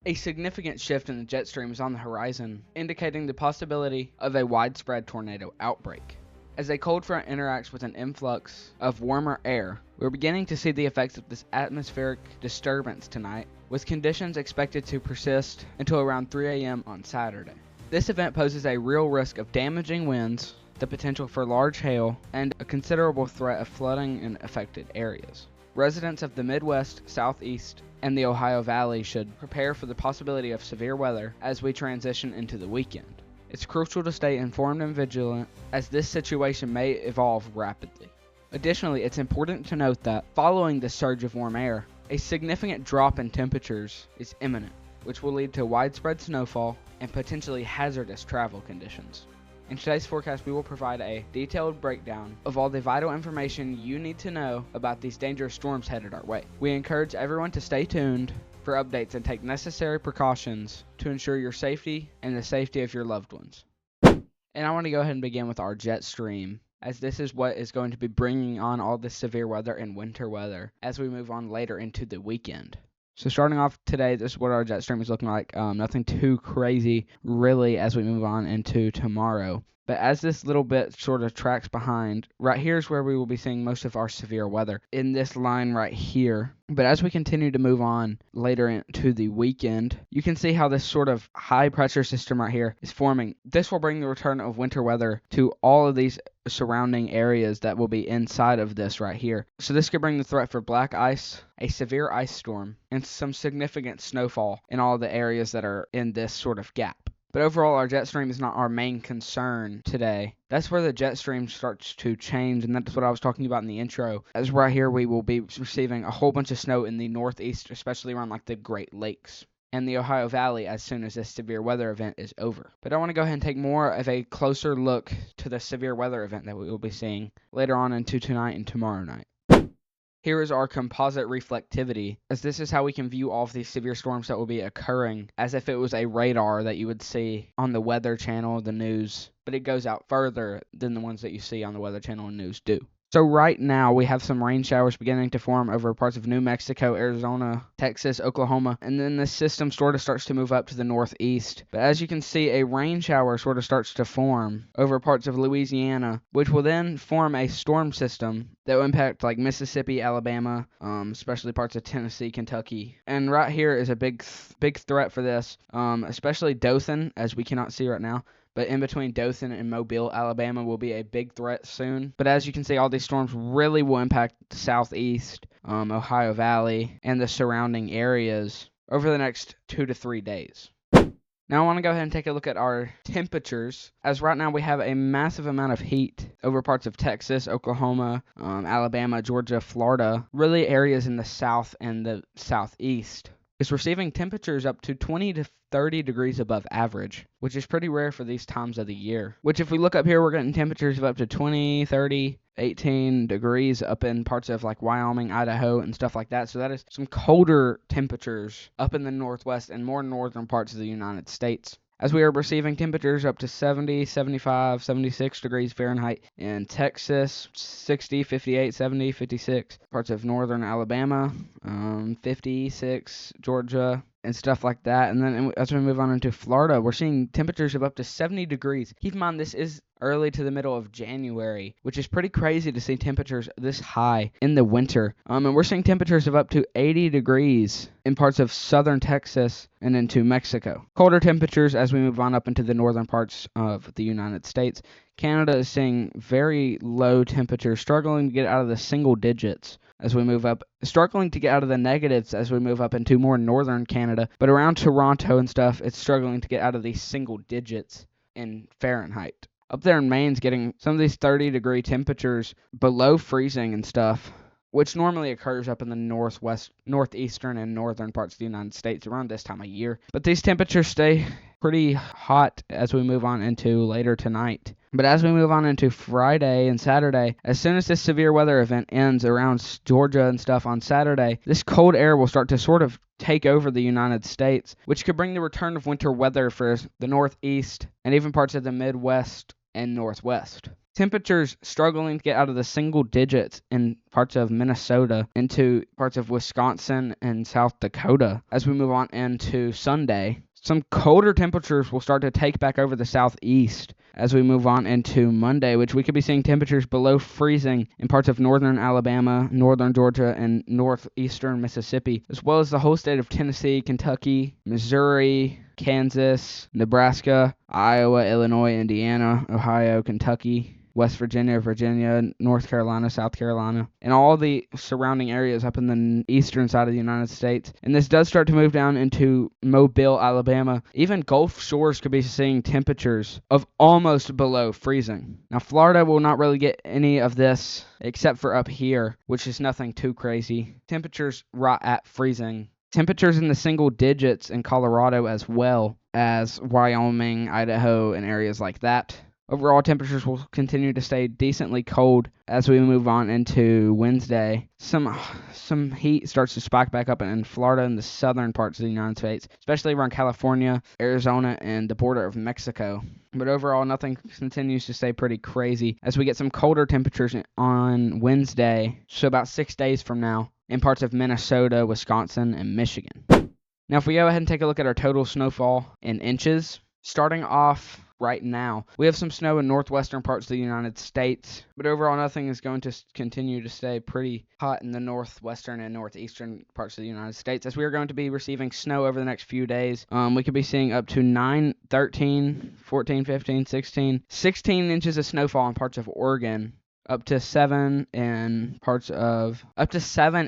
A significant shift in the jet stream is on the horizon, indicating the possibility of a widespread tornado outbreak. As a cold front interacts with an influx of warmer air, we're beginning to see the effects of this atmospheric disturbance tonight, with conditions expected to persist until around 3 a.m. on Saturday. This event poses a real risk of damaging winds, the potential for large hail, and a considerable threat of flooding in affected areas. Residents of the Midwest, Southeast, and the Ohio Valley should prepare for the possibility of severe weather as we transition into the weekend. It's crucial to stay informed and vigilant as this situation may evolve rapidly. Additionally, it's important to note that following this surge of warm air, a significant drop in temperatures is imminent, which will lead to widespread snowfall and potentially hazardous travel conditions. In today's forecast, we will provide a detailed breakdown of all the vital information you need to know about these dangerous storms headed our way. We encourage everyone to stay tuned for updates and take necessary precautions to ensure your safety and the safety of your loved ones. And I want to go ahead and begin with our jet stream, as this is what is going to be bringing on all this severe weather and winter weather as we move on later into the weekend. So starting off today, this is what our jet stream is looking like. Nothing too crazy, really, as we move on into tomorrow. But as this little bit sort of tracks behind, right here is where we will be seeing most of our severe weather, in this line right here. But as we continue to move on later into the weekend, you can see how this sort of high pressure system right here is forming. This will bring the return of winter weather to all of these surrounding areas that will be inside of this right here. So this could bring the threat for black ice, a severe ice storm, and some significant snowfall in all the areas that are in this sort of gap. But overall, our jet stream is not our main concern today. That's where the jet stream starts to change, and that's what I was talking about in the intro. As right here, we will be receiving a whole bunch of snow in the northeast, especially around like the Great Lakes and the Ohio Valley as soon as this severe weather event is over. But I want to go ahead and take more of a closer look to the severe weather event that we will be seeing later on into tonight and tomorrow night. Here is our composite reflectivity, as this is how we can view all of these severe storms that will be occurring as if it was a radar that you would see on the Weather Channel, the news, but it goes out further than the ones that you see on the Weather Channel and news do. So right now we have some rain showers beginning to form over parts of New Mexico, Arizona, Texas, Oklahoma, and then this system sort of starts to move up to the northeast. But as you can see, a rain shower sort of starts to form over parts of Louisiana, which will then form a storm system that will impact like Mississippi, Alabama, especially parts of Tennessee, Kentucky. And right here is a big threat for this, especially Dothan, as we cannot see right now. But in between Dothan and Mobile, Alabama will be a big threat soon. But as you can see, all these storms really will impact the southeast, Ohio Valley, and the surrounding areas over the next 2 to 3 days. Now I want to go ahead and take a look at our temperatures, as right now we have a massive amount of heat over parts of Texas, Oklahoma, Alabama, Georgia, Florida, really areas in the south and the southeast. It's receiving temperatures up to 20 to 30 degrees above average, which is pretty rare for these times of the year. Which if we look up here, we're getting temperatures of up to 20, 30, 18 degrees up in parts of like Wyoming, Idaho, and stuff like that. So that is some colder temperatures up in the northwest and more northern parts of the United States, as we are receiving temperatures up to 70, 75, 76 degrees Fahrenheit in Texas, 60, 58, 70, 56, parts of northern Alabama, 56, Georgia, and stuff like that. And then as we move on into Florida, we're seeing temperatures of up to 70 degrees. Keep in mind, this is early to the middle of January, which is pretty crazy to see temperatures this high in the winter. And we're seeing temperatures of up to 80 degrees in parts of southern Texas and into Mexico. Colder temperatures as we move on up into the northern parts of the United States. Canada is seeing very low temperatures, struggling to get out of the single digits as we move up, struggling to get out of the negatives as we move up into more northern Canada. But around Toronto and stuff, it's struggling to get out of these single digits in Fahrenheit. Up there in Maine's getting some of these 30-degree temperatures below freezing and stuff, which normally occurs up in the northeastern and northern parts of the United States around this time of year. But these temperatures stay pretty hot as we move on into later tonight. But as we move on into Friday and Saturday, as soon as this severe weather event ends around Georgia and stuff on Saturday, this cold air will start to sort of take over the United States, which could bring the return of winter weather for the Northeast and even parts of the Midwest and Northwest. Temperatures struggling to get out of the single digits in parts of Minnesota into parts of Wisconsin and South Dakota as we move on into Sunday. Some colder temperatures will start to take back over the southeast as we move on into Monday, which we could be seeing temperatures below freezing in parts of northern Alabama, northern Georgia, and northeastern Mississippi, as well as the whole state of Tennessee, Kentucky, Missouri, Kansas, Nebraska, Iowa, Illinois, Indiana, Ohio, Kentucky, West Virginia, Virginia, North Carolina, South Carolina, and all the surrounding areas up in the eastern side of the United States. And this does start to move down into Mobile, Alabama. Even Gulf Shores could be seeing temperatures of almost below freezing. Now, Florida will not really get any of this except for up here, which is nothing too crazy. Temperatures right at freezing. Temperatures in the single digits in Colorado as well as Wyoming, Idaho, and areas like that. Overall, temperatures will continue to stay decently cold as we move on into Wednesday. Some heat starts to spike back up in Florida and the southern parts of the United States, especially around California, Arizona, and the border of Mexico. But overall, nothing continues to stay pretty crazy as we get some colder temperatures on Wednesday, so about 6 days from now, in parts of Minnesota, Wisconsin, and Michigan. Now, if we go ahead and take a look at our total snowfall in inches, starting off right now, we have some snow in northwestern parts of the United States, but overall nothing is going to continue to stay pretty hot in the northwestern and northeastern parts of the United States, as we are going to be receiving snow over the next few days. We could be seeing up to 9, 13, 14, 15, 16 inches of snowfall in parts of Oregon, up to 7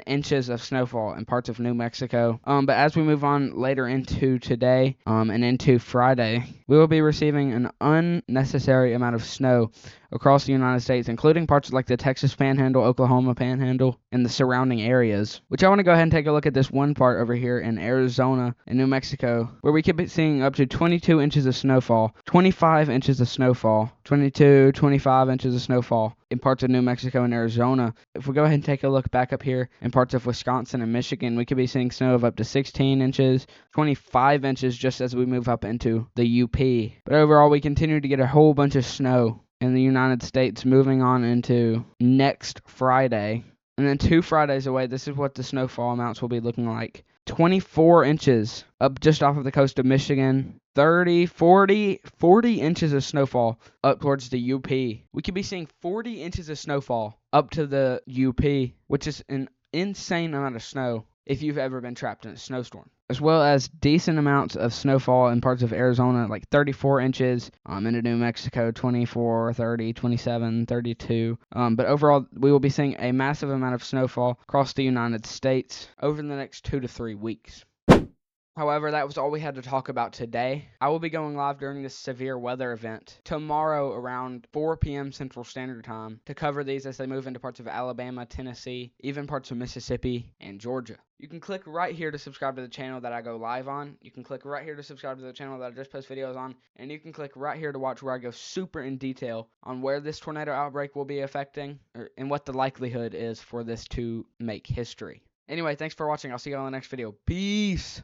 inches of snowfall in parts of New Mexico. But as we move on later into today and into Friday, we will be receiving an unnecessary amount of snow across the United States, including parts like the Texas Panhandle, Oklahoma Panhandle, and the surrounding areas, which I want to go ahead and take a look at this one part over here in Arizona and New Mexico, where we could be seeing up to 22 inches of snowfall, 25 inches of snowfall, 22, 25 inches of snowfall in parts of New Mexico and Arizona. If we go ahead and take a look back up here in parts of Wisconsin and Michigan, we could be seeing snow of up to 16 inches, 25 inches just as we move up into the UP. But overall, we continue to get a whole bunch of snow in the United States moving on into next Friday. And then 2 Fridays away, this is what the snowfall amounts will be looking like. 24 inches up just off of the coast of Michigan, 30, 40 inches of snowfall up towards the UP. We could be seeing 40 inches of snowfall up to the UP, which is an insane amount of snow if you've ever been trapped in a snowstorm. As well as decent amounts of snowfall in parts of Arizona, like 34 inches, into New Mexico, 24, 30, 27, 32. But overall, we will be seeing a massive amount of snowfall across the United States over the next 2 to 3 weeks. However, that was all we had to talk about today. I will be going live during this severe weather event tomorrow around 4 p.m. Central Standard Time to cover these as they move into parts of Alabama, Tennessee, even parts of Mississippi, and Georgia. You can click right here to subscribe to the channel that I go live on. You can click right here to subscribe to the channel that I just post videos on. And you can click right here to watch where I go super in detail on where this tornado outbreak will be affecting and what the likelihood is for this to make history. Anyway, thanks for watching. I'll see you on the next video. Peace!